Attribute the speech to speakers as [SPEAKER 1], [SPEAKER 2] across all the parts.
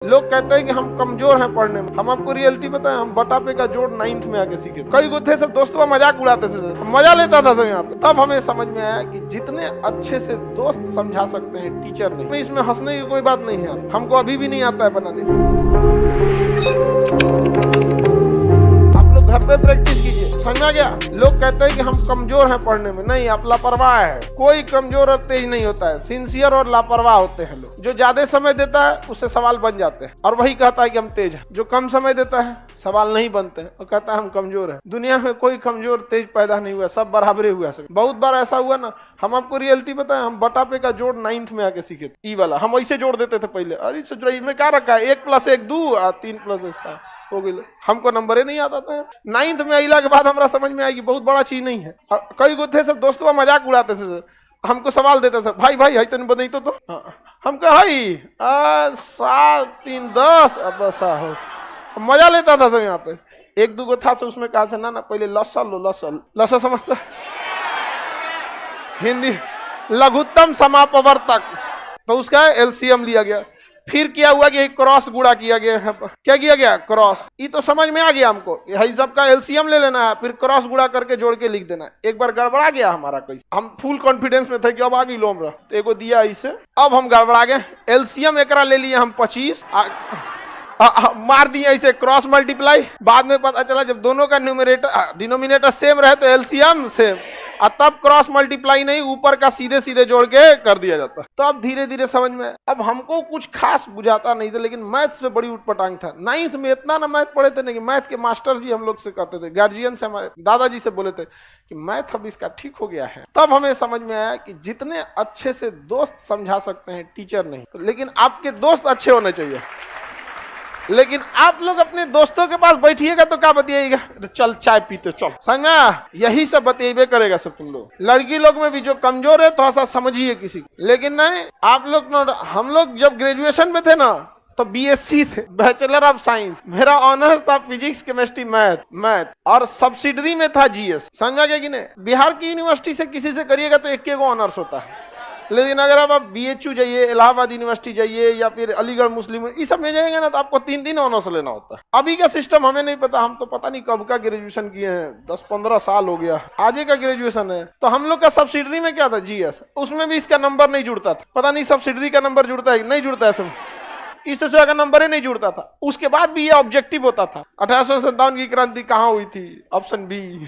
[SPEAKER 1] लोग कहते हैं कि हम कमजोर हैं पढ़ने में। हम आपको रियलिटी बताएं, हम बटा पे का जोड़ 9th में आके सीखे। कई गो थे सब दोस्तों मजाक उड़ाते थे, मजा लेता था सब यहाँ पे। तब हमें समझ में आया कि जितने अच्छे से दोस्त समझा सकते हैं टीचर नहीं। इसमें हंसने की कोई बात नहीं है, हमको अभी भी नहीं आता है बनाने। घर पे प्रैक्टिस कीजिए, समझा गया। लोग कहते हैं कि हम कमजोर हैं पढ़ने में, नहीं, आप लापरवाह है। कोई कमजोर और तेज नहीं होता है, सिंसियर और लापरवाह होते हैं लोग। जो ज्यादा समय देता है उससे सवाल बन जाते हैं और वही कहता है कि हम तेज हैं। जो कम समय देता है सवाल नहीं बनते हैं और कहता है हम कमजोर हैं। दुनिया में कोई कमजोर तेज पैदा नहीं हुआ, सब बराबरे हुआ। बहुत बार ऐसा हुआ ना, हम आपको रियलिटी बताएं, हम बटा पे का जोड़ 9th में आके सीखे थे। ई वाला हम ऐसे जोड़ देते थे पहले। अरे सोच रही में क्या रखा है, 1 + 1 2 और 3 + 1 7 हो गई। हमको नंबर ही नहीं आता था। 9th में आइला के बाद हमरा समझ में आई कि बहुत बड़ा चीज नहीं है। कई गो थे सब दोस्तों मजाक उड़ाते थे, हमको सवाल देते थे, भाई भाई है तन बदई तो हम कहे 7 3 10 अब ऐसा हो। मजा लेता था सब यहाँ पे। 1 2 गो था उसमें कहा था ना पहले लसा समझता हिंदी लघुत्तम समापवर्तक, तो उसका एलसीएम लिया गया। फिर क्या हुआ कि क्रॉस गुणा किया गया है। क्या किया गया? क्रॉस। ये तो समझ में आ गया हमको, यही सबका एलसीएम ले लेना है, फिर क्रॉस गुणा करके जोड़ के लिख देना है। एक बार गड़बड़ा गया हमारा कैसे, हम फुल कॉन्फिडेंस में थे कि अब आगे लोम रहा, तो एगो दिया इसे, अब हम गड़बड़ा गए। एलसीएम एकरा ले लिए हम 25, मार दिया इसे क्रॉस मल्टीप्लाई। बाद में पता चला जब दोनों का न्यूमरेटर डिनोमिनेटर सेम रहे तो एलसीएम सेम, और तब क्रॉस मल्टीप्लाई नहीं, ऊपर का सीधे सीधे जोड़ के कर दिया जाता। तो अब धीरे धीरे समझ में। अब हमको कुछ खास बुझाता नहीं था, लेकिन मैथ से बड़ी उटपटांग था। 9th में इतना ना मैथ पढ़े थे, नहीं मैथ के मास्टर जी हम लोग से कहते थे, गार्जियन से, हमारे दादाजी से बोले थे कि मैथ अब इसका ठीक हो गया है। तब हमें समझ में आया कि जितने अच्छे से दोस्त समझा सकते हैं टीचर नहीं, तो लेकिन आपके दोस्त अच्छे होने चाहिए। लेकिन आप लोग अपने दोस्तों के पास बैठिएगा तो क्या बतियाएगा, चल चाय पीते चल, समझा, यही सब बतिएबे करेगा सब तुम लोग। लड़की लोग में भी जो कमजोर है थोड़ा सा समझिए किसी को, लेकिन नहीं आप लोग। हम लोग जब ग्रेजुएशन में थे ना तो बीएससी थे, बैचलर ऑफ साइंस। मेरा ऑनर्स था फिजिक्स केमिस्ट्री मैथ और सब्सिडरी में था जीएस, समझा गया कि नहीं। बिहार की यूनिवर्सिटी से किसी से करिएगा तो 1 ऑनर्स होता है, लेकिन अगर आप बीएचयू जाइए, इलाहाबाद यूनिवर्सिटी जाइए या फिर अलीगढ़ मुस्लिम, इस सब में जाएंगे ना तो आपको 3 ऑनर्स लेना होता है। अभी का सिस्टम हमें नहीं पता, हम तो पता नहीं कब का ग्रेजुएशन किए हैं, 10-15 साल हो गया, आगे का ग्रेजुएशन है। तो हम लोग का सब्सिडरी में क्या था, जीएस, उसमें भी इसका नंबर नहीं जुड़ता था। पता नहीं सब्सिडरी का नंबर जुड़ता है नहीं जुड़ता है, सब इस तरह का नंबर ही नहीं जुड़ता था। उसके बाद भी ये ऑब्जेक्टिव होता था, 1857 की क्रांति कहाँ हुई थी, ऑप्शन बी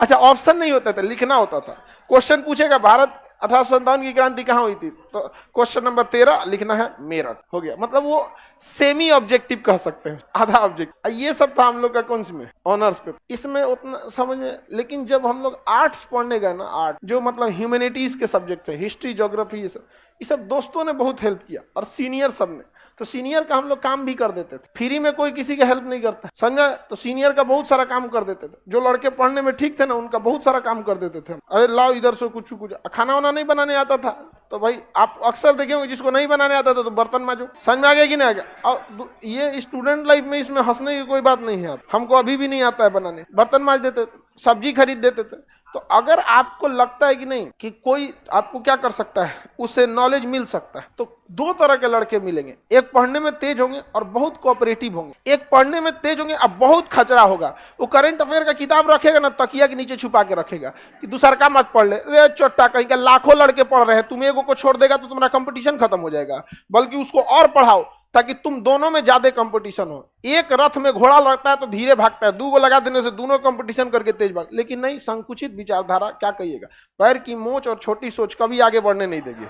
[SPEAKER 1] अच्छा ऑप्शन नहीं होता था, लिखना होता था। क्वेश्चन पूछेगा भारत 1857 की क्रांति कहाँ हुई थी, तो क्वेश्चन नंबर 13 लिखना है मेरठ, हो गया। मतलब वो सेमी ऑब्जेक्टिव कह सकते हैं, आधा ऑब्जेक्टिव। ये सब था हम लोग का कौन सी में, ऑनर्स पे। इसमें उतना समझ में। लेकिन जब हम लोग आर्ट्स पढ़ने गए ना, आर्ट जो मतलब ह्यूमैनिटीज के सब्जेक्ट थे, हिस्ट्री ज्योग्राफी, ये सब दोस्तों ने बहुत हेल्प किया और सीनियर सब ने। तो सीनियर का हम लोग काम भी कर देते थे, फ्री में कोई किसी की हेल्प नहीं करता, समझा। तो सीनियर का बहुत सारा काम कर देते थे। जो लड़के पढ़ने में ठीक थे ना, उनका बहुत सारा काम कर देते थे। अरे लाओ इधर से कुछ खाना वाना नहीं बनाने आता था तो भाई आप अक्सर देखे होंगे, जिसको नहीं बनाने आता था तो बर्तन मांजो, समझ में आ गया कि नहीं आ गया। और ये स्टूडेंट लाइफ में इसमें हंसने की कोई बात नहीं है। हमको अभी भी नहीं आता है बनाने, बर्तन मांज देते, सब्जी खरीद देते थे। तो अगर आपको लगता है कि नहीं कि कोई आपको क्या कर सकता है, उससे नॉलेज मिल सकता है, तो 2 तरह के लड़के मिलेंगे। एक पढ़ने में तेज होंगे और बहुत कोऑपरेटिव होंगे। एक पढ़ने में तेज होंगे अब बहुत खचरा होगा। वो करंट अफेयर का किताब रखेगा ना, तकिया के नीचे छुपा के रखेगा कि दूसरा का मत पढ़ ले, रे चोट्टा कहीं का, लाखों लड़के पढ़ रहे हैं, तुम एगो को छोड़ देगा तो तुम्हारा कंपटीशन खत्म हो जाएगा। बल्कि उसको और पढ़ाओ ताकि तुम दोनों में ज्यादा कंपटीशन हो। एक रथ में घोड़ा लगता है तो धीरे भागता है, 2 गो लगा देने से दोनों कंपटीशन करके तेज भाग। लेकिन नहीं, संकुचित विचारधारा क्या कहिएगा, पैर की मोच और छोटी सोच कभी आगे बढ़ने नहीं देगी।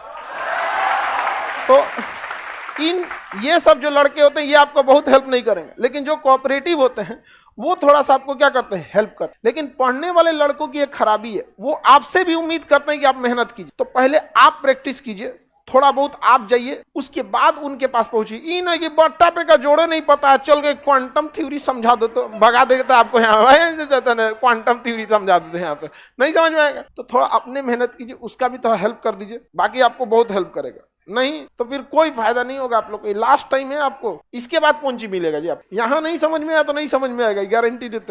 [SPEAKER 1] तो ये सब जो लड़के होते हैं ये आपको बहुत हेल्प नहीं करेंगे, लेकिन जो कोऑपरेटिव होते हैं वो थोड़ा सा आपको क्या करते हैं, हेल्प करते हैं। लेकिन पढ़ने वाले लड़कों की एक खराबी है, वो आपसे भी उम्मीद करते हैं कि आप मेहनत कीजिए। तो पहले आप प्रैक्टिस कीजिए, थोड़ा बहुत आप जाइए, उसके बाद उनके पास पहुंचिए। ये ना कि बट्टा पे का जोड़े नहीं पता है, चल के क्वांटम थ्योरी समझा दो तो भगा देता आपको, यहाँ क्वांटम थ्योरी समझा देते हैं, यहाँ पे नहीं समझ में आएगा। तो थोड़ा अपने मेहनत कीजिए, उसका भी थोड़ा हेल्प कर दीजिए, बाकी आपको बहुत हेल्प करेगा। नहीं तो फिर कोई फायदा नहीं होगा आप लोग को। लास्ट टाइम है आपको, इसके बाद कौन सी मिलेगा जी। आप यहाँ नहीं समझ में आया तो नहीं समझ में आएगा, गारंटी देते।